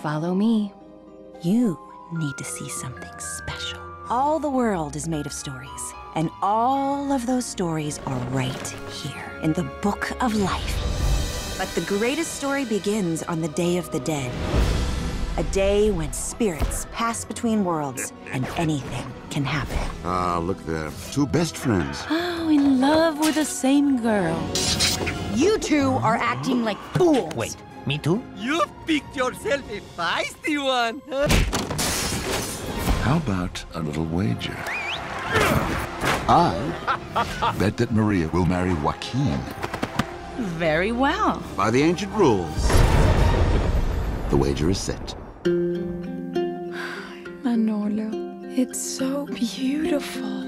Follow me. You need to see something special. All the world is made of stories, and all of those stories are right here in the Book of Life. But the greatest story begins on the Day of the Dead. A day when spirits pass between worlds and anything can happen. Ah, look there. Two best friends. Oh, in love with the same girl. You two are acting like fools. Wait, me too? You picked yourself a feisty one. How about a little wager? I bet that Maria will marry Joaquin. Very well. By the ancient rules. The wager is set. Manola, it's so beautiful.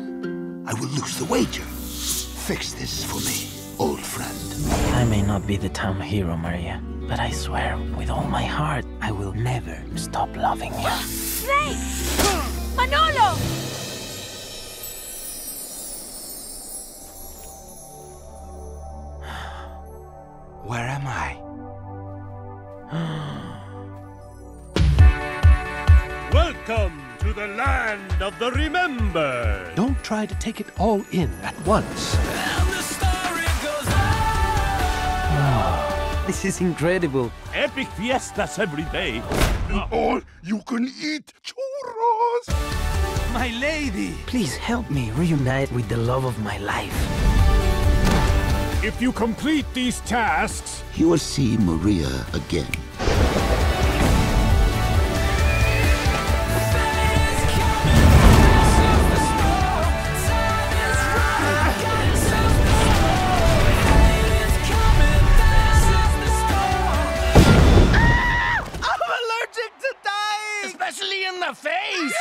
I will lose the wager. Fix this for me, old friend. I may not be the town hero, Maria, but I swear with all my heart, I will never stop loving you. Snake! Manolo! Where am I? Welcome to the land of the remembered. Don't try to take it all in at once. This is incredible. Epic fiestas every day. All you can eat churros. My lady! Please help me reunite with the love of my life. If you complete these tasks, You will see Maria again. Especially in the face!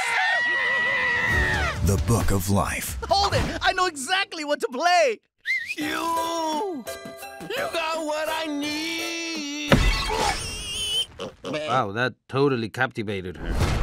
The Book of Life. Hold it! I know exactly what to play! You got what I need! Wow, that totally captivated her.